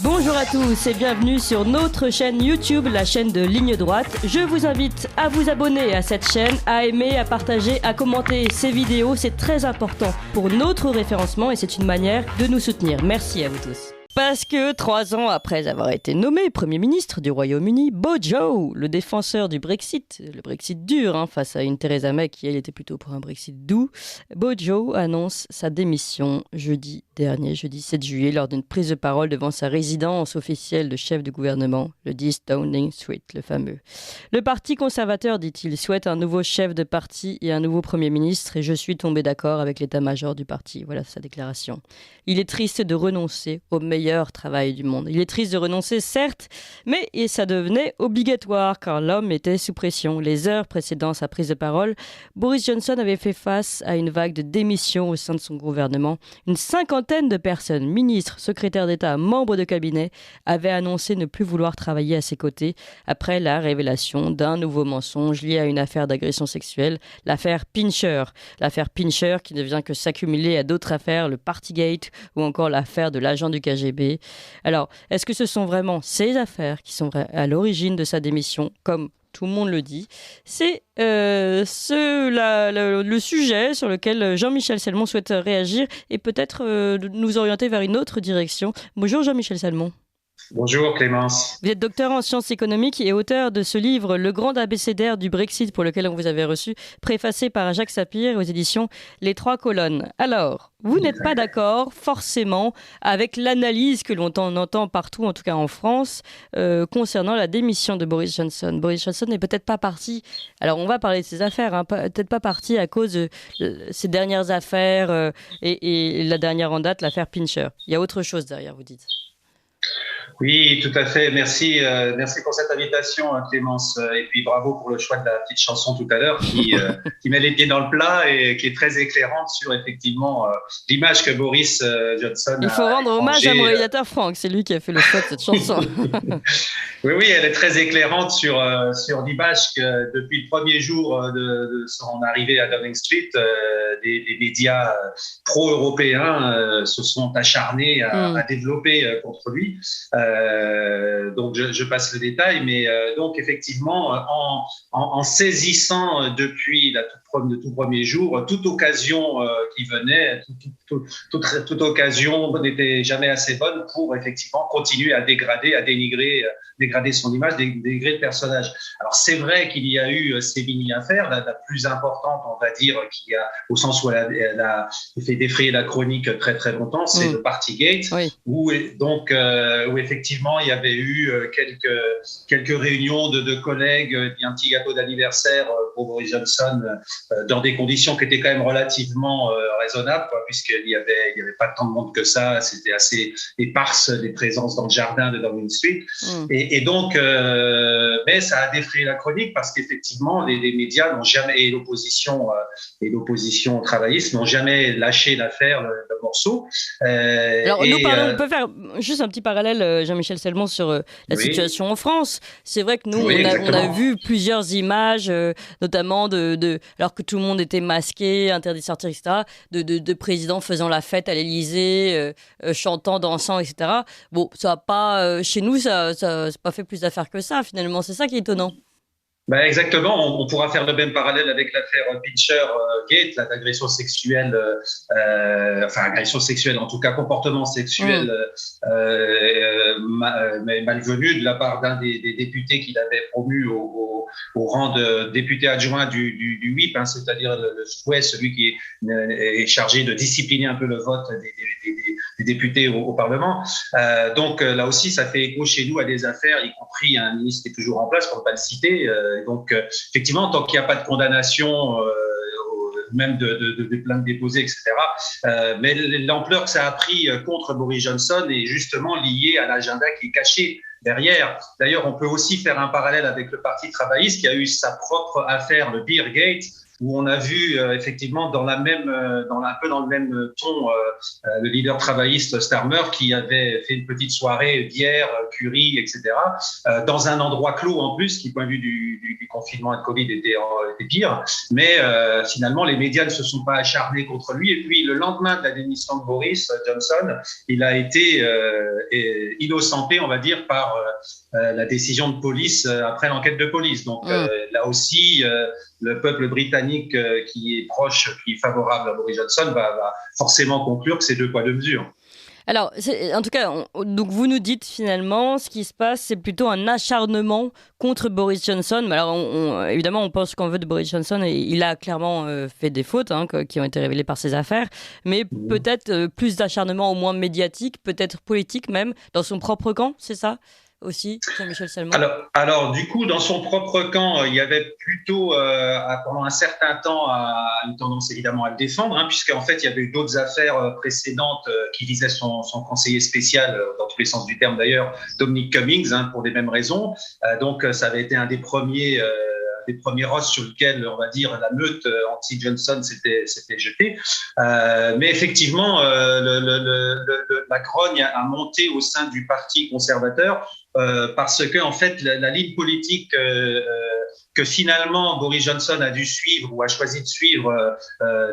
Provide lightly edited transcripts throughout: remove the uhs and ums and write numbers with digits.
Bonjour à tous et bienvenue sur notre chaîne YouTube, la chaîne de Ligne Droite. Je vous invite à vous abonner à cette chaîne, à aimer, à partager, à commenter ces vidéos. C'est très important pour notre référencement et c'est une manière de nous soutenir. Merci à vous tous. Parce que 3 ans après avoir été nommé Premier ministre du Royaume-Uni, Bojo, le défenseur du Brexit, le Brexit dur face à une Theresa May qui elle était plutôt pour un Brexit doux, Bojo annonce sa démission jeudi 7 juillet, lors d'une prise de parole devant sa résidence officielle de chef de gouvernement, le 10 Downing Street, le fameux. Le parti conservateur, dit-il, souhaite un nouveau chef de parti et un nouveau Premier ministre et je suis tombé d'accord avec l'état-major du parti. Voilà sa déclaration. Il est triste de renoncer au meilleur travail du monde. Il est triste de renoncer, certes, mais ça devenait obligatoire car l'homme était sous pression. Les heures précédant sa prise de parole, Boris Johnson avait fait face à une vague de démissions au sein de son gouvernement. Une cinquantaine de personnes, ministres, secrétaires d'État, membres de cabinet, avaient annoncé ne plus vouloir travailler à ses côtés après la révélation d'un nouveau mensonge lié à une affaire d'agression sexuelle, l'affaire Pincher. L'affaire Pincher qui ne vient que s'accumuler à d'autres affaires, le Partygate ou encore l'affaire de l'agent du KGB. Alors, est-ce que ce sont vraiment ces affaires qui sont à l'origine de sa démission, comme tout le monde le dit? C'est le sujet sur lequel Jean-Michel Salmon souhaite réagir et peut-être nous orienter vers une autre direction. Bonjour Jean-Michel Salmon. Bonjour Clémence. Vous êtes docteur en sciences économiques et auteur de ce livre « Le grand abécédaire du Brexit » pour lequel on vous avait reçu, préfacé par Jacques Sapir aux éditions Les Trois Colonnes. Alors, vous n'êtes pas d'accord forcément avec l'analyse que l'on entend partout, en tout cas en France, concernant la démission de Boris Johnson. Boris Johnson n'est peut-être pas parti, alors on va parler de ses affaires, peut-être pas parti à cause de ses dernières affaires et la dernière en date, l'affaire Pincher. Il y a autre chose derrière, vous dites. Oui, tout à fait. Merci pour cette invitation, Clémence. Et puis bravo pour le choix de la petite chanson tout à l'heure qui met les pieds dans le plat et qui est très éclairante sur effectivement l'image que Boris Johnson a. Il faut rendre hommage à mon réalisateur Franck, c'est lui qui a fait le choix de cette chanson. Oui, elle est très éclairante sur l'image que depuis le premier jour de son arrivée à Downing Street, des médias pro-européens se sont acharnés à développer contre lui. Donc je passe le détail, mais donc effectivement en saisissant depuis le tout premier jour toute occasion qui venait, toute occasion n'était jamais assez bonne pour effectivement continuer à dégrader, à dégrader son image, dégrader le personnage. Alors c'est vrai qu'il y a eu ces mini-affaires, la plus importante, on va dire, qui a au sens où elle a fait défrayer la chronique très très longtemps, c'est le Partygate, oui. où effectivement il y avait eu quelques réunions de collègues, un petit gâteau d'anniversaire pour Boris Johnson dans des conditions qui étaient quand même relativement raisonnables, puisqu'il y avait pas tant de monde que ça, c'était assez éparse les présences dans le jardin de Downing Street. Et donc, mais ça a défrayé la chronique parce qu'effectivement, les médias n'ont jamais, et l'opposition travailliste n'ont jamais lâché l'affaire, le morceau. Alors, on peut faire juste un petit parallèle, Jean-Michel Salmon, sur la situation en France. C'est vrai que nous, on a vu plusieurs images, notamment alors que tout le monde était masqué, interdit de sortir, etc., de présidents faisant la fête à l'Élysée, chantant, dansant, etc. Bon, ça n'a pas, chez nous, ça n'a pas fait plus d'affaires que ça, finalement. C'est ça qui est étonnant. Ben exactement, on pourra faire le même parallèle avec l'affaire Pincher Gate, l'agression sexuelle, agression sexuelle, en tout cas comportement sexuel malvenu de la part d'un des députés qu'il avait promu au rang de député adjoint du whip, c'est-à-dire le fouet, celui qui est chargé de discipliner un peu le vote des députés au Parlement. Donc là aussi, ça fait écho chez nous à des affaires, y compris un ministre qui est toujours en place, pour ne pas le citer. Donc effectivement, tant qu'il n'y a pas de condamnation, même de plaintes déposées, etc. Mais l'ampleur que ça a pris contre Boris Johnson est justement liée à l'agenda qui est caché derrière. D'ailleurs, on peut aussi faire un parallèle avec le Parti travailliste qui a eu sa propre affaire, le Beergate, où on a vu effectivement un peu dans le même ton, le leader travailliste Starmer qui avait fait une petite soirée bière, curry, etc. Dans un endroit clos en plus, qui, point de vue du confinement et de Covid, était pire. Mais finalement, les médias ne se sont pas acharnés contre lui. Et puis, le lendemain de la démission de Boris Johnson, il a été innocenté, on va dire, par la décision de police après l'enquête de police. Donc, là aussi, le peuple britannique qui est proche, qui est favorable à Boris Johnson, va forcément conclure que c'est deux poids, deux mesures. Alors, en tout cas, donc vous nous dites finalement, ce qui se passe, c'est plutôt un acharnement contre Boris Johnson. Mais alors, évidemment, on pense qu'on veut de Boris Johnson et il a clairement fait des fautes qui ont été révélées par ses affaires. Mais peut-être plus d'acharnement, au moins médiatique, peut-être politique même, dans son propre camp, c'est ça aussi, Jean-Michel Salmon? Alors, du coup, dans son propre camp, il y avait plutôt, pendant un certain temps, une tendance évidemment à le défendre, puisqu'en fait, il y avait eu d'autres affaires précédentes qui visaient son conseiller spécial, dans tous les sens du terme d'ailleurs, Dominic Cummings, pour les mêmes raisons. Donc, ça avait été un des premiers rosses sur lequel, on va dire, la meute anti-Johnson s'était jetée. Mais effectivement, la grogne a monté au sein du Parti conservateur parce que, en fait, la ligne politique que finalement Boris Johnson a dû suivre ou a choisi de suivre,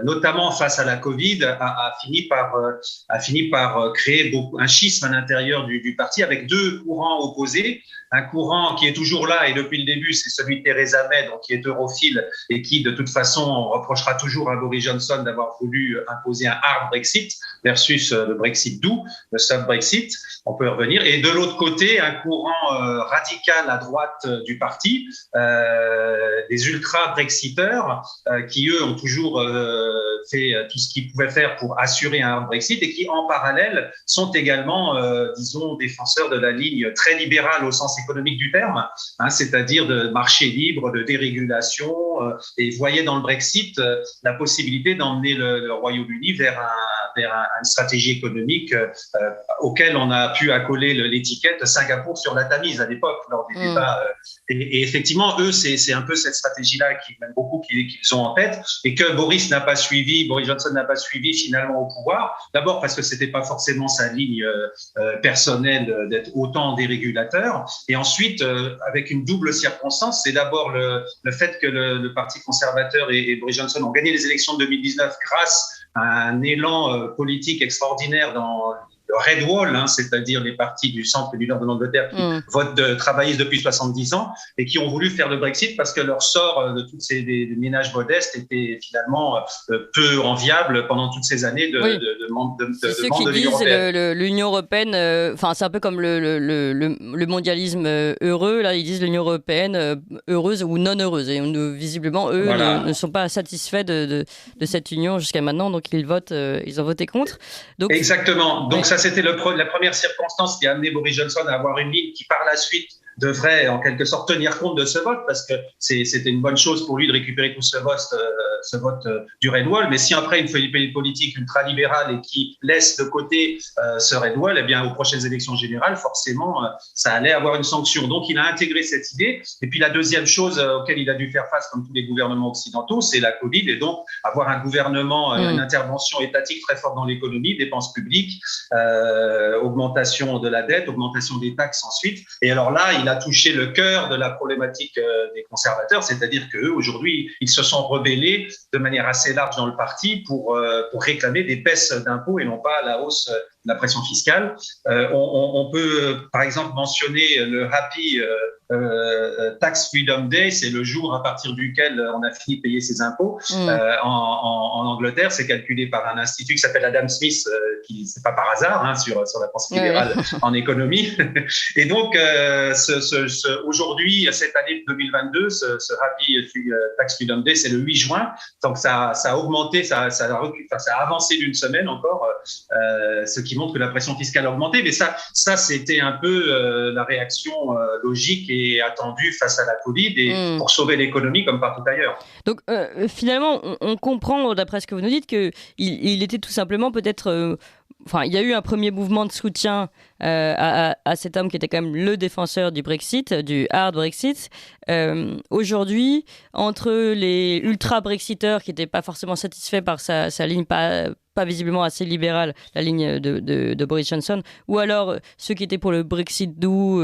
notamment face à la Covid, a fini par créer un schisme à l'intérieur du parti avec deux courants opposés. Un courant qui est toujours là et depuis le début, c'est celui de Theresa May, donc qui est europhile et qui, de toute façon, on reprochera toujours à Boris Johnson d'avoir voulu imposer un hard Brexit versus le Brexit doux, le soft Brexit. On peut y revenir. Et de l'autre côté, un courant radical à droite du parti, des ultra-Brexiteurs qui, eux, ont toujours fait tout ce qu'ils pouvaient faire pour assurer un hard Brexit et qui, en parallèle, sont également, disons, défenseurs de la ligne très libérale au sens économique du terme, c'est-à-dire de marché libre, de dérégulation, et voyaient dans le Brexit la possibilité d'emmener le Royaume-Uni vers une stratégie économique auquel on a pu accoler l'étiquette Singapour sur la Tamise à l'époque, lors des débats. Et effectivement, eux, c'est un peu cette stratégie-là qu'ils ont en tête et que Boris Johnson n'a pas suivi finalement au pouvoir. D'abord parce que c'était pas forcément sa ligne personnelle d'être autant dérégulateur. Et ensuite, avec une double circonstance, c'est d'abord le fait que le Parti conservateur et Boris Johnson ont gagné les élections de 2019 grâce à un élan politique extraordinaire dans le Red Wall, c'est-à-dire les partis du centre et du nord de l'Angleterre qui votent de travaillistes depuis 70 ans et qui ont voulu faire le Brexit parce que leur sort de tous ces ménages modestes était finalement peu enviable pendant toutes ces années de membre de l'Union européenne. L'Union européenne, c'est un peu comme le mondialisme heureux. Là, ils disent l'Union européenne heureuse ou non heureuse. Et visiblement, eux ne sont pas satisfaits de cette union jusqu'à maintenant, donc ils ont voté contre. Donc, exactement. Donc ça, c'était la première circonstance qui a amené Boris Johnson à avoir une ligne qui, par la suite, devrait en quelque sorte tenir compte de ce vote parce que c'était une bonne chose pour lui de récupérer tout ce vote du Red Wall. Mais si après il fait une politique ultralibérale et qui laisse de côté ce Red Wall, eh bien aux prochaines élections générales, forcément, ça allait avoir une sanction. Donc il a intégré cette idée. Et puis la deuxième chose auquel il a dû faire face, comme tous les gouvernements occidentaux, c'est la Covid et donc avoir un gouvernement, une intervention étatique très forte dans l'économie, dépenses publiques, augmentation de la dette, augmentation des taxes ensuite. Et alors là, il a touché le cœur de la problématique des conservateurs, c'est-à-dire qu'eux, aujourd'hui, ils se sont rebellés de manière assez large dans le parti pour réclamer des baisses d'impôts et non pas la hausse de la pression fiscale. On peut, par exemple, mentionner le Happy Tax Freedom Day, c'est le jour à partir duquel on a fini de payer ses impôts. En Angleterre, c'est calculé par un institut qui s'appelle Adam Smith, qui c'est pas par hasard sur la pensée libérale en économie. Et donc, aujourd'hui, cette année 2022, ce Happy Tax Freedom Day, c'est le 8 juin. Donc, ça a augmenté, ça a avancé d'une semaine encore, ce qui montre que la pression fiscale a augmenté. Mais ça c'était un peu la réaction logique et attendue face à la Covid et pour sauver l'économie comme partout ailleurs. Donc, finalement, on comprend, d'après ce que vous nous dites, qu'il était tout simplement peut-être enfin, il y a eu un premier mouvement de soutien à cet homme qui était quand même le défenseur du Brexit, du hard Brexit. Aujourd'hui, entre les ultra-Brexiteurs qui n'étaient pas forcément satisfaits par sa ligne pas visiblement assez libérale, la ligne de Boris Johnson, ou alors ceux qui étaient pour le Brexit doux,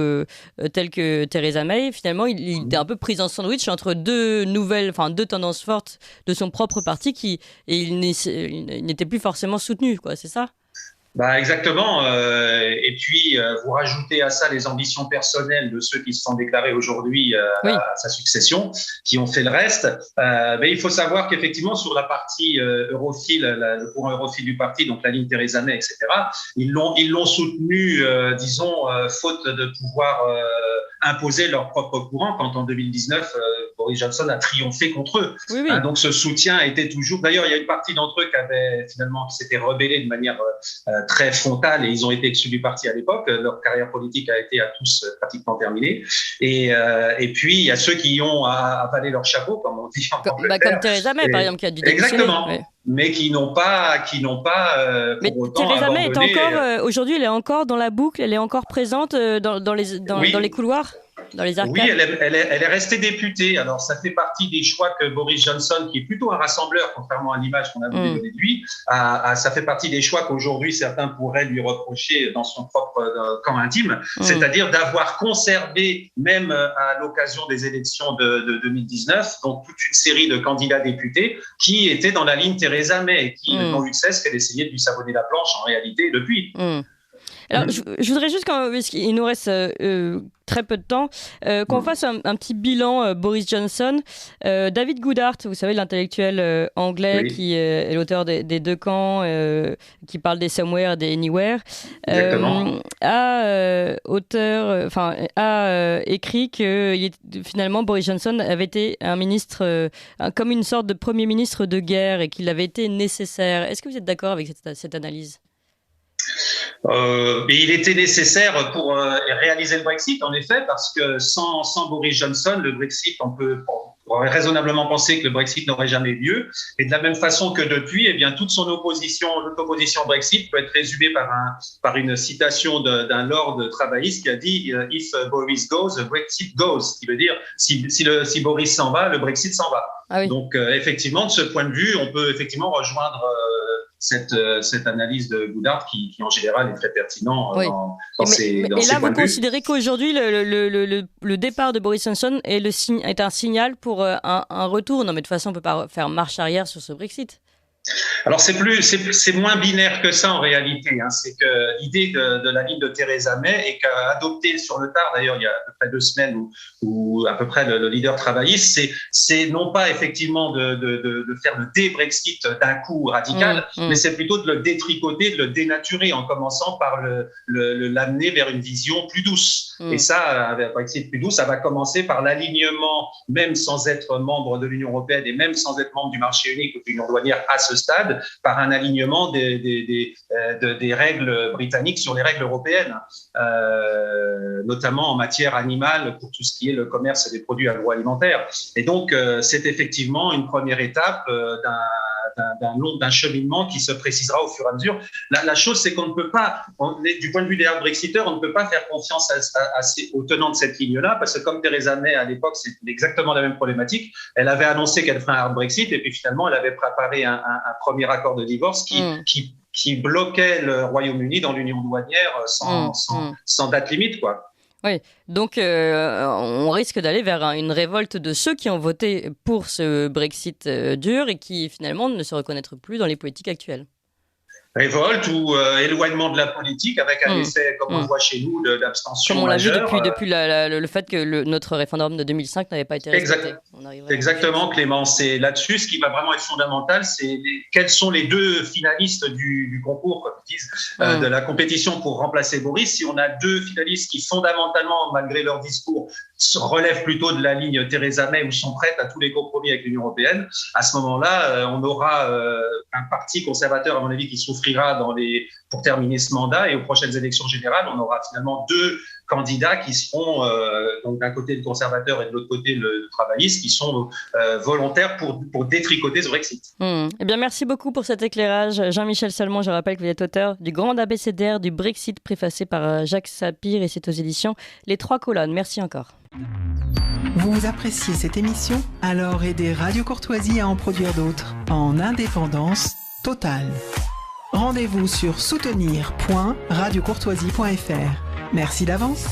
tels que Theresa May, finalement, il était un peu pris en sandwich entre deux tendances fortes de son propre parti et il n'était plus forcément soutenu, quoi, c'est ça ? Exactement. Et puis, vous rajoutez à ça les ambitions personnelles de ceux qui se sont déclarés aujourd'hui à sa succession, qui ont fait le reste. Mais il faut savoir qu'effectivement, sur la partie europhile, le courant europhile du parti, donc la ligne Theresa May, etc., ils l'ont soutenu, faute de pouvoir imposer leur propre courant, quand en 2019, Boris Johnson a triomphé contre eux. Oui. Donc ce soutien était toujours... D'ailleurs, il y a une partie d'entre eux qui s'était rebellée de manière très frontale et ils ont été exclus du parti à l'époque. Leur carrière politique a été à tous pratiquement terminée. Et puis, il y a ceux qui ont avalé leur chapeau, comme on dit en Angleterre. Comme Theresa May, par exemple, qui a dû démissionner. Exactement. Oui. Mais qui n'ont pas mais pour autant Theresa May abandonné... est encore, aujourd'hui, elle est encore dans la boucle, elle est encore présente dans les couloirs, dans les arcades. Oui, elle est restée députée. Alors, ça fait partie des choix que Boris Johnson, qui est plutôt un rassembleur, contrairement à l'image qu'on a voulu donner de lui, ça fait partie des choix qu'aujourd'hui, certains pourraient lui reprocher dans son propre camp intime, c'est-à-dire d'avoir conservé, même à l'occasion des élections de 2019, donc toute une série de candidats députés qui étaient dans la ligne Theresa May et qui n'ont eu de cesse qu'elle essayait de lui savonner la planche en réalité depuis. Alors, je voudrais juste, parce qu'il nous reste très peu de temps, qu'on fasse un petit bilan Boris Johnson. David Goodhart, vous savez, l'intellectuel anglais qui est l'auteur des deux camps, qui parle des somewhere, des anywhere, a écrit que finalement Boris Johnson avait été un ministre, comme une sorte de premier ministre de guerre et qu'il avait été nécessaire. Est-ce que vous êtes d'accord avec cette analyse ? Mais il était nécessaire pour réaliser le Brexit, en effet, parce que sans Boris Johnson, le Brexit, on pourrait raisonnablement penser que le Brexit n'aurait jamais eu lieu. Et de la même façon que depuis, toute son opposition au Brexit peut être résumée par une citation d'un lord travailliste qui a dit « If Boris goes, the Brexit goes », qui veut dire si Boris s'en va, le Brexit s'en va. Ah oui. Donc, effectivement, de ce point de vue, on peut effectivement rejoindre cette analyse de Goodhart qui en général est très pertinent dans ses points de vue. Et là, vous considérez qu'aujourd'hui, le départ de Boris Johnson est un signal pour un retour ? Non, mais de toute façon, on ne peut pas faire marche arrière sur ce Brexit. Alors c'est moins binaire que ça en réalité. C'est que l'idée de la ligne de Theresa May est qu'adoptée sur le tard, d'ailleurs il y a à peu près 2 semaines où à peu près le leader travailliste, c'est non pas effectivement de faire le dé-Brexit d'un coup radical, mais c'est plutôt de le détricoter, de le dénaturer en commençant par l'amener vers une vision plus douce. Et ça, avec un Brexit plus douce, ça va commencer par l'alignement, même sans être membre de l'Union européenne et même sans être membre du marché unique ou de l'Union douanière à ce stade, par un alignement des règles britanniques sur les règles européennes, notamment en matière animale pour tout ce qui est le commerce des produits agroalimentaires. Et donc, c'est effectivement une première étape d'un cheminement qui se précisera au fur et à mesure. La chose, c'est qu'on ne peut pas, du point de vue des hard Brexiteurs, on ne peut pas faire confiance aux tenants de cette ligne-là, parce que comme Theresa May à l'époque, c'était exactement la même problématique. Elle avait annoncé qu'elle ferait un hard Brexit, et puis finalement, elle avait préparé un premier accord de divorce qui bloquait le Royaume-Uni dans l'union douanière sans date limite, quoi. Oui, donc on risque d'aller vers une révolte de ceux qui ont voté pour ce Brexit dur et qui finalement ne se reconnaîtront plus dans les politiques actuelles. Révolte ou éloignement de la politique avec un effet, comme on le voit chez nous, d'abstention comme on l'a majeure. vu depuis le fait que notre référendum de 2005 n'avait pas été respecté. Exactement, Clément. C'est là-dessus, ce qui va vraiment être fondamental, c'est quels sont les 2 finalistes du concours, comme ils disent, de la compétition pour remplacer Boris. Si on a 2 finalistes qui, fondamentalement, malgré leur discours, relèvent plutôt de la ligne Theresa May ou sont prêtes à tous les compromis avec l'Union européenne, à ce moment-là, on aura un parti conservateur, à mon avis, qui souffrira s'inscrira pour terminer ce mandat. Et aux prochaines élections générales, on aura finalement 2 candidats qui seront, donc d'un côté le conservateur et de l'autre côté le travailliste, qui sont volontaires pour détricoter ce Brexit. Eh bien, merci beaucoup pour cet éclairage. Jean-Michel Salmon, je rappelle que vous êtes auteur du grand abécédaire du Brexit, préfacé par Jacques Sapir, et c'est aux éditions Les Trois Colonnes. Merci encore. Vous appréciez cette émission? Alors aidez Radio Courtoisie à en produire d'autres, en indépendance totale. Rendez-vous sur soutenir.radiocourtoisie.fr. Merci d'avance.